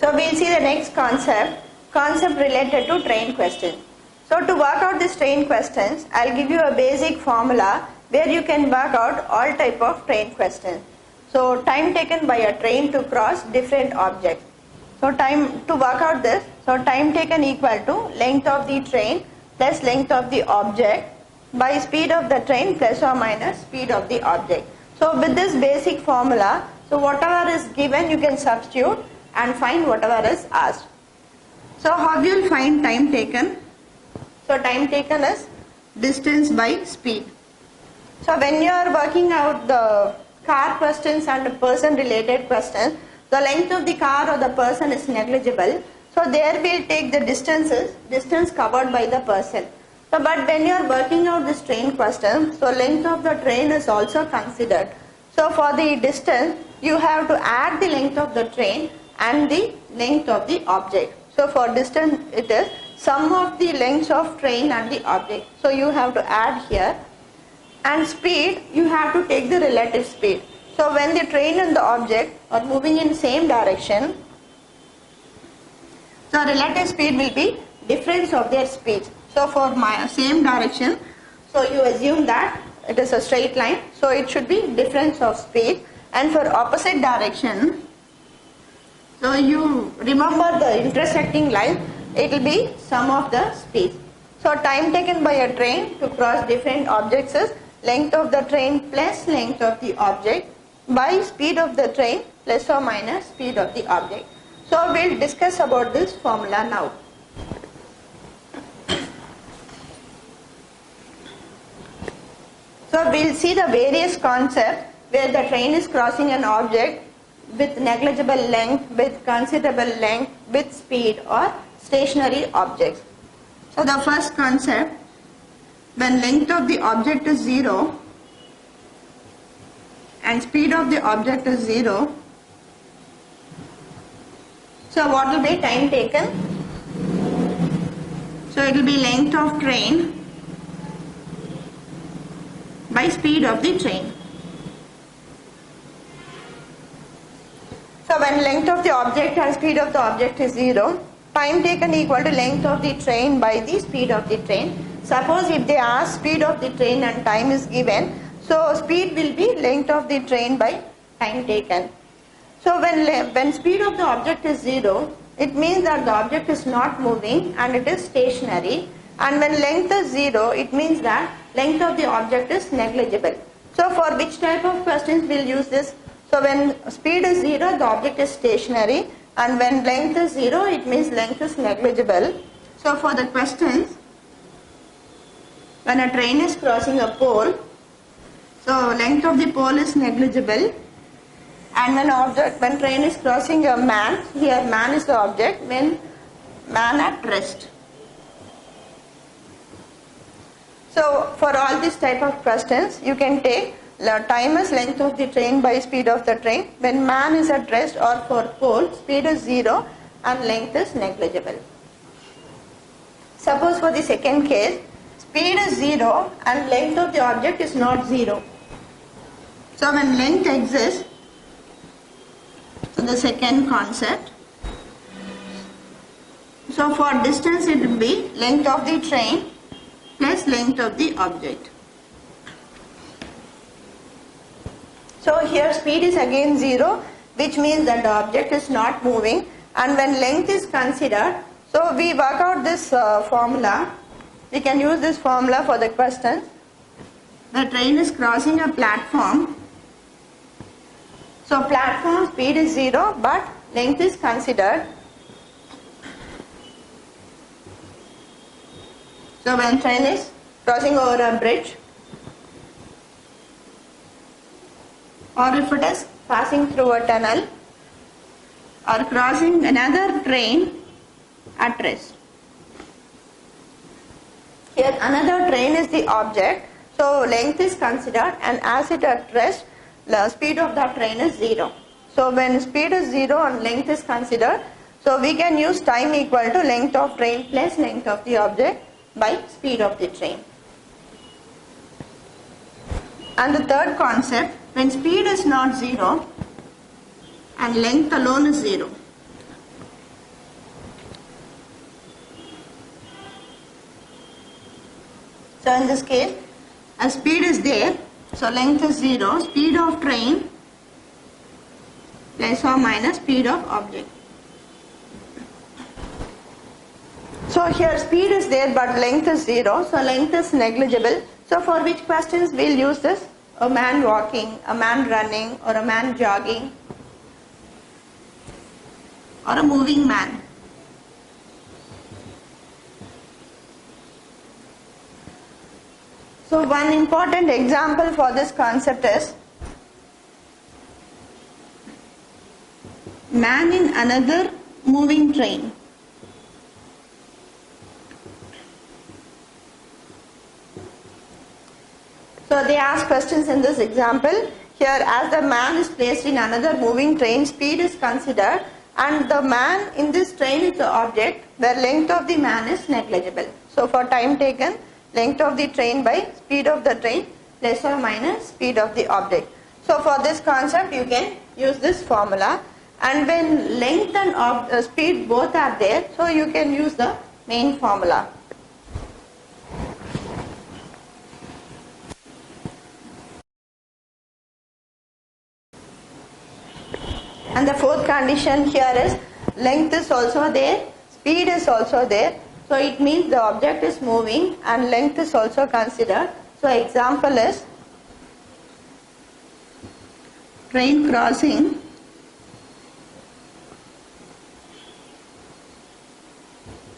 So we'll see the next concept related to train questions. So to work out these train questions, I'll give you a basic formula where you can work out all type of train questions. So time taken by a train to cross different objects. So time to work out this, so time taken equal to length of the train plus length of the object by speed of the train plus or minus speed of the object. So with this basic formula, so whatever is given you can substitute and find whatever is asked. So how you will find time taken? So time taken is distance by speed. So when you are working out the car questions and person related questions, the length of the car or the person is negligible. So there we'll take the distance covered by the person. So but when you are working out this train question, so length of the train is also considered. So for the distance, you have to add the length of the train and the length of the object. So for distance it is sum of the lengths of train and the object. So you have to add here. And speed, you have to take the relative speed. So when the train and the object are moving in same direction, so relative speed will be difference of their speeds. So for my same direction, so you assume that it is a straight line, so it should be difference of speed. And for opposite direction, so you remember the intersecting line, it will be sum of the speeds. So time taken by a train to cross different objects is length of the train plus length of the object by speed of the train plus or minus speed of the object. So we'll discuss about this formula now. So we'll see the various concepts where the train is crossing an object with negligible length, with considerable length, with speed or stationary objects. So the first concept, when length of the object is 0 and speed of the object is 0, so what will be time taken? So it will be length of train by speed of the train. So when length of the object and speed of the object is 0, time taken equal to length of the train by the speed of the train. Suppose if they ask speed of the train and time is given, so speed will be length of the train by time taken. So when speed of the object is 0, it means that the object is not moving and it is stationary. And when length is 0, it means that length of the object is negligible. So for which type of questions we'll use this? So when speed is 0, the object is stationary, and when length is 0, it means length is negligible. So for the questions, when a train is crossing a pole, so length of the pole is negligible, and when train is crossing a man, here man is the object, when man at rest. So for all these type of questions, you can take time as length of the train by speed of the train. When man is at rest or for pole, speed is 0 and length is negligible. Suppose for the second case, speed is 0 and length of the object is not 0. So when length exists, so the second concept, so for distance it will be length of the train plus length of the object. So here speed is again 0, which means that the object is not moving, and when length is considered, so we work out this formula. We can use this formula for the question. The train is crossing a platform. So platform speed is 0, but length is considered. So when train is crossing over a bridge, or if it is passing through a tunnel, or crossing another train at rest. Here another train is the object, so length is considered, and as it at rest, the speed of the train is 0. So when speed is 0 and length is considered, so we can use time equal to length of train plus length of the object by speed of the train. And the third concept, when speed is not 0 and length alone is 0. So in this case, a speed is there, so length is 0, speed of train plus or minus speed of object. So here speed is there but length is 0, so length is negligible. So for which questions we'll use this? A man walking, a man running, or a man jogging, or a moving man. So one important example for this concept is man in another moving train. So they ask questions in this example. Here, as the man is placed in another moving train, speed is considered and the man in this train is the object where length of the man is negligible. So for time taken, length of the train by speed of the train plus or minus speed of the object. So for this concept you can use this formula, and when length and speed both are there, so you can use the main formula. And the fourth condition here is length is also there, speed is also there. So it means the object is moving and length is also considered. So example is train crossing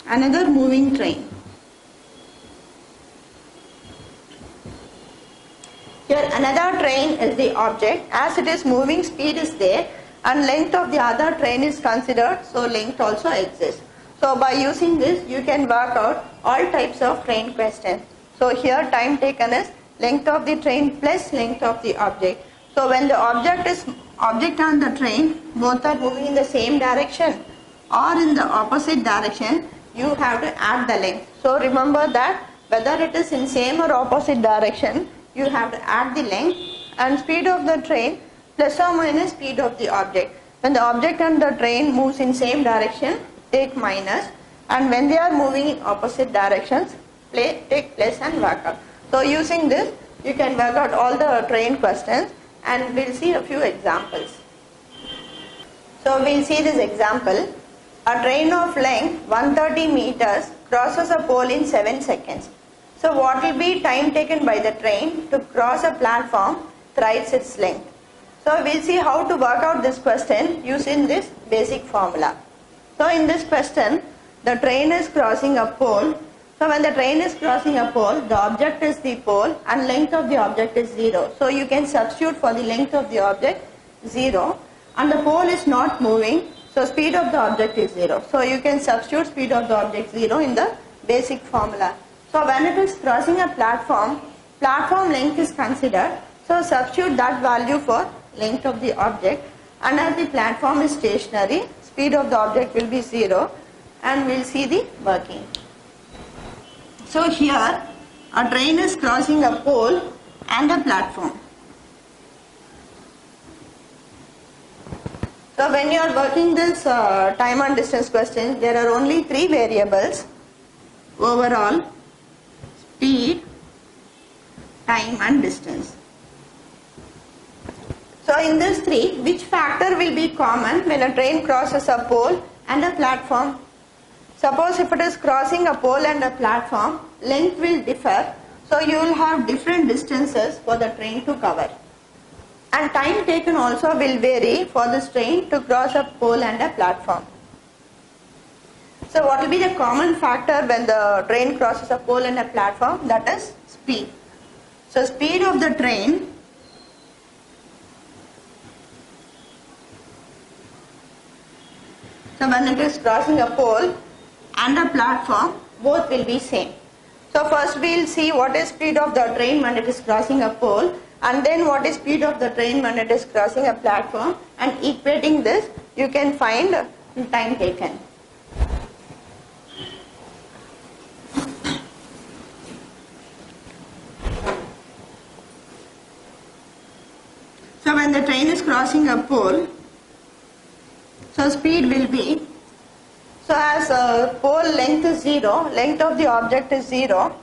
another moving train. Here another train is the object. As it is moving, speed is there and length of the other train is considered, so length also exists. So by using this you can work out all types of train questions. So here time taken is length of the train plus length of the object. So when the object and the train both are moving in the same direction or in the opposite direction, you have to add the length. So remember that whether it is in same or opposite direction, you have to add the length, and speed of the train plus or minus speed of the object. When the object and the train moves in same direction, take minus, and when they are moving in opposite directions, take plus and work out. So using this you can work out all the train questions, and we'll see a few examples. So we'll see this example. A train of length 130 meters crosses a pole in 7 seconds. So what will be time taken by the train to cross a platform thrice its length? So we'll see how to work out this question using this basic formula. So in this question, the train is crossing a pole. So when the train is crossing a pole, the object is the pole and length of the object is 0. So you can substitute for the length of the object 0, and the pole is not moving, so speed of the object is 0. So you can substitute speed of the object 0 in the basic formula. So when it is crossing a platform length is considered. So substitute that value for length of the object, and as the platform is stationary, speed of the object will be 0, and we'll see the working. So here a train is crossing a pole and a platform. So when you are working this time and distance question, there are only 3 variables overall: speed, time and distance. So in these 3, which factor will be common when a train crosses a pole and a platform? Suppose if it is crossing a pole and a platform, length will differ, so you will have different distances for the train to cover. And time taken also will vary for this train to cross a pole and a platform. So what will be the common factor when the train crosses a pole and a platform? That is speed. So speed of the train So when it is crossing a pole and a platform, both will be same. So first we will see what is speed of the train when it is crossing a pole, and then what is speed of the train when it is crossing a platform, and equating this you can find time taken. So when the train is crossing a pole, so speed will be, so as pole length is 0, length of the object is 0,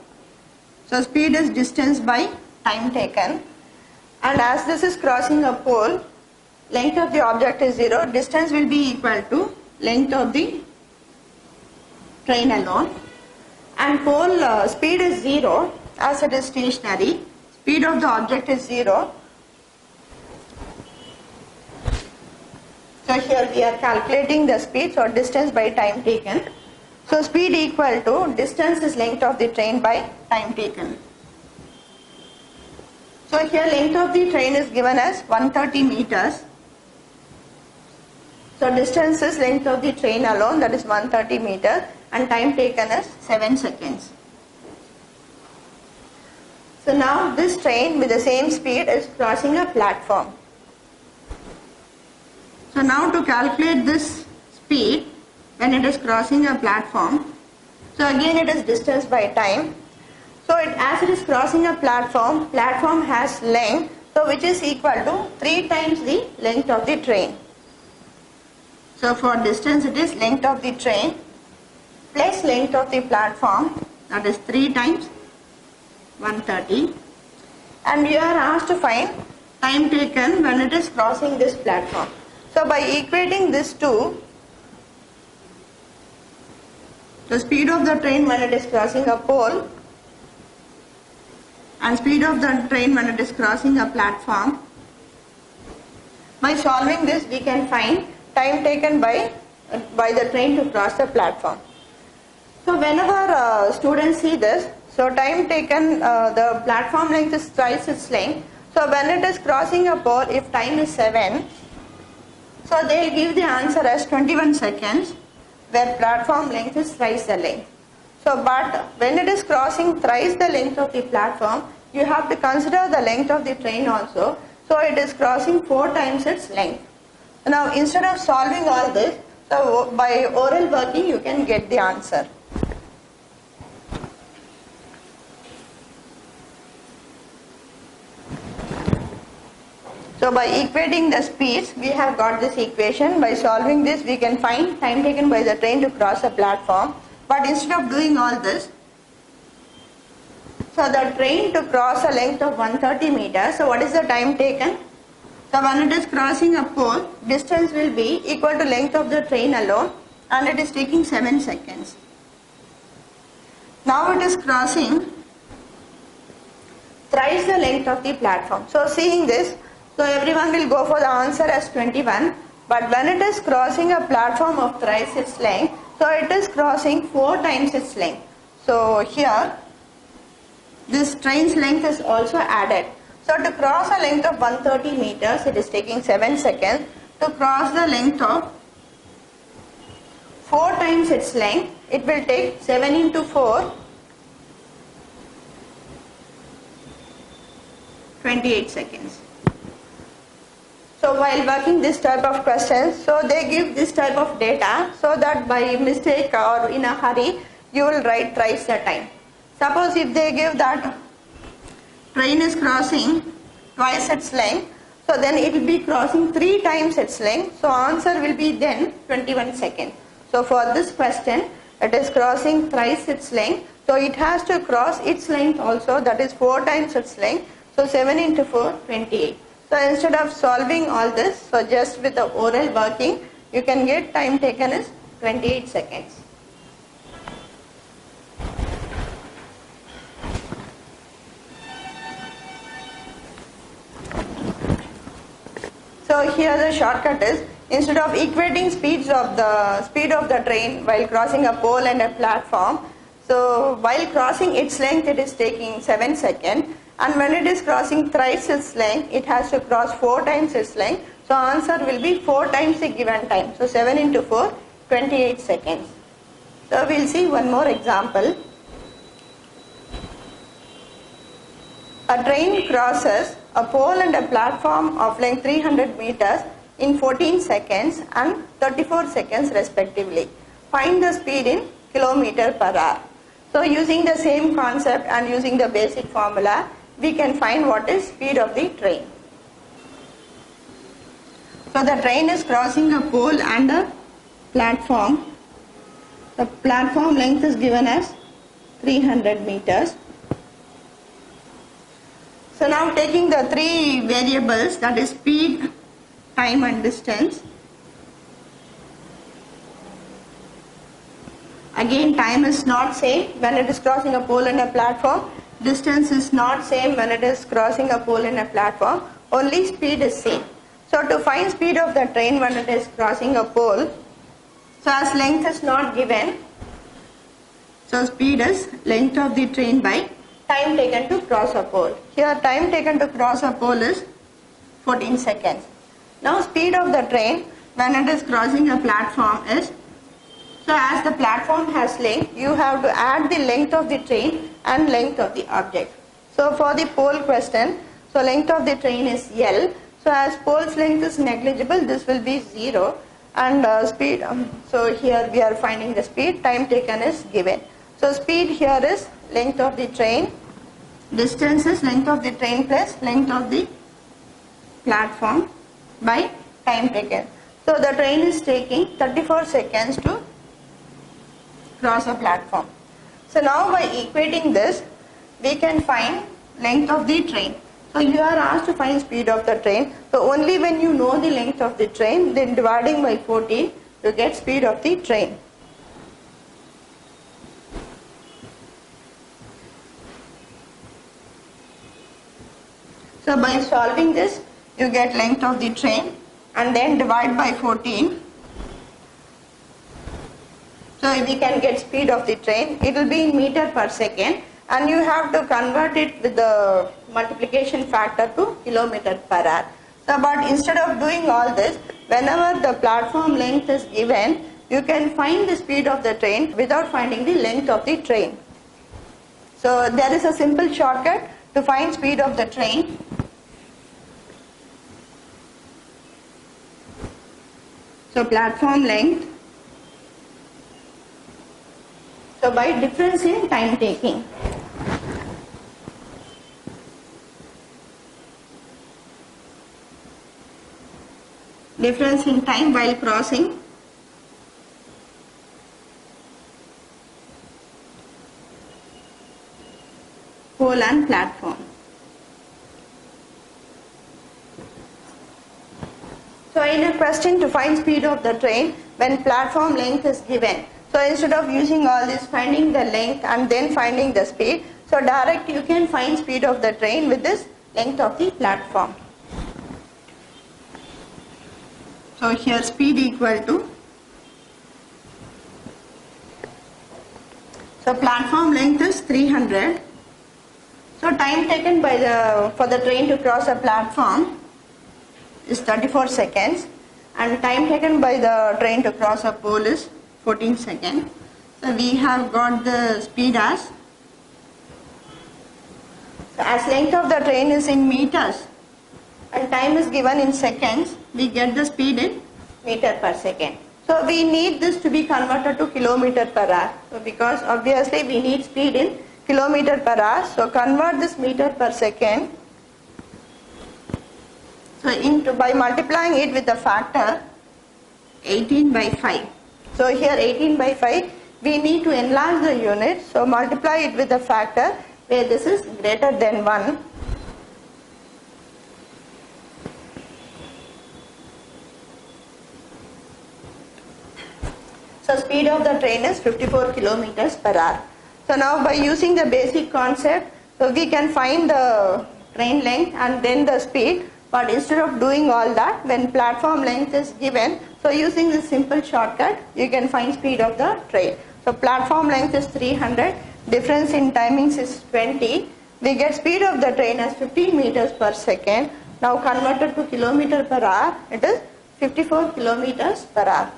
So speed is distance by time taken, and as this is crossing a pole, length of the object is 0, distance will be equal to length of the train alone, and pole speed is 0 as it is stationary, speed of the object is 0. So here we are calculating the speed, so distance by time taken. So speed equal to distance is length of the train by time taken. So here length of the train is given as 130 meters. So distance is length of the train alone, that is 130 meters, and time taken is 7 seconds. So now this train with the same speed is crossing a platform. So now to calculate this speed when it is crossing a platform, so again it is distance by time. So as it is crossing a platform, platform has length, so which is equal to 3 times the length of the train. So for distance it is length of the train plus length of the platform, that is 3 times 130, and you are asked to find time taken when it is crossing this platform. So by equating this to the speed of the train when it is crossing a pole and speed of the train when it is crossing a platform, by solving this we can find time taken by the train to cross the platform. So whenever students see this, so time taken, the platform length is twice its length. So when it is crossing a pole, if time is 7, so they will give the answer as 21 seconds, where platform length is thrice the length. So but when it is crossing thrice the length of the platform, you have to consider the length of the train also. So it is crossing 4 times its length. Now instead of solving all this, so by oral working you can get the answer. So by equating the speeds, we have got this equation. By solving this, we can find time taken by the train to cross a platform. But instead of doing all this, so the train to cross a length of 130 meters, so what is the time taken? So when it is crossing a pole, distance will be equal to length of the train alone, and it is taking 7 seconds. Now it is crossing thrice the length of the platform. So seeing this, so everyone will go for the answer as 21, but when it is crossing a platform of thrice its length, so it is crossing 4 times its length. So here this train's length is also added. So to cross a length of 130 meters, it is taking 7 seconds. To cross the length of 4 times its length, it will take 7 into 4, 28 seconds. So while working this type of questions, so they give this type of data so that by mistake or in a hurry, you will write thrice the time. Suppose if they give that train is crossing twice its length, so then it will be crossing 3 times its length, so answer will be then 21 seconds. So for this question, it is crossing thrice its length, so it has to cross its length also, that is 4 times its length, so 7 into 4, 28. So instead of solving all this, so just with the oral working, you can get time taken is 28 seconds. So here the shortcut is, instead of equating speed of the train while crossing a pole and a platform, so while crossing its length it is taking 7 seconds, and when it is crossing thrice its length, it has to cross 4 times its length. So answer will be 4 times the given time. So 7 into 4, 28 seconds. So we will see one more example. A train crosses a pole and a platform of length 300 meters in 14 seconds and 34 seconds respectively. Find the speed in kilometer per hour. So using the same concept and using the basic formula, we can find what is speed of the train. So the train is crossing a pole and a platform. The platform length is given as 300 meters. So now taking the three variables, that is speed, time and distance. Again, time is not same when it is crossing a pole and a platform. Distance is not same when it is crossing a pole and a platform. Only speed is same. So to find speed of the train when it is crossing a pole, so as length is not given, so speed is length of the train by time taken to cross a pole. Here time taken to cross a pole is 14 seconds. Now speed of the train when it is crossing a platform is, so as the platform has length, you have to add the length of the train and length of the object. So for the pole question, so length of the train is L. So as pole's length is negligible, this will be 0, and speed, so here we are finding the speed, time taken is given. So speed here is length of the train, distance is length of the train plus length of the platform by time taken. So the train is taking 34 seconds to cross a platform. So now by equating this, we can find length of the train. So you are asked to find speed of the train. So only when you know the length of the train, then dividing by 14, you get speed of the train. So by solving this, you get length of the train and then divide by 14. So we can get speed of the train. It will be in meter per second, and you have to convert it with the multiplication factor to kilometer per hour. So but instead of doing all this, whenever the platform length is given, you can find the speed of the train without finding the length of the train. So there is a simple shortcut to find speed of the train. So platform length, so by difference in time taking. Difference in time while crossing pole and platform. So in a question to find speed of the train when platform length is given, so instead of using all this finding the length and then finding the speed, so direct you can find speed of the train with this length of the platform. So here speed equal to, so platform length is 300. So time taken by for the train to cross a platform is 34 seconds, and time taken by the train to cross a pole is 14 seconds. So we have got the speed as length of the train is in meters and time is given in seconds, we get the speed in meter per second. So we need this to be converted to kilometer per hour. So because obviously we need speed in kilometer per hour, so convert this meter per second. So by multiplying it with the factor 18 by 5. So here 18 by 5, we need to enlarge the unit. So multiply it with the factor where this is greater than 1. So speed of the train is 54 kilometers per hour. So now by using the basic concept, so we can find the train length and then the speed. But instead of doing all that, when platform length is given, so using this simple shortcut, you can find speed of the train. So platform length is 300, difference in timings is 20. We get speed of the train as 15 meters per second. Now converted to kilometer per hour, it is 54 kilometers per hour.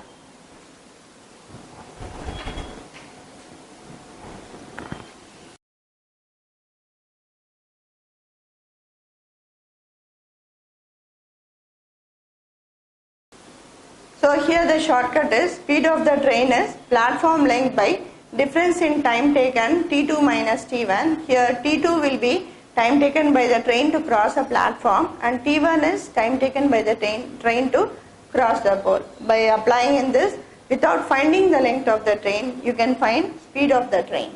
So here the shortcut is speed of the train is platform length by difference in time taken T2 minus T1. Here T2 will be time taken by the train to cross a platform and T1 is time taken by the train to cross the pole. By applying in this, without finding the length of the train, you can find speed of the train.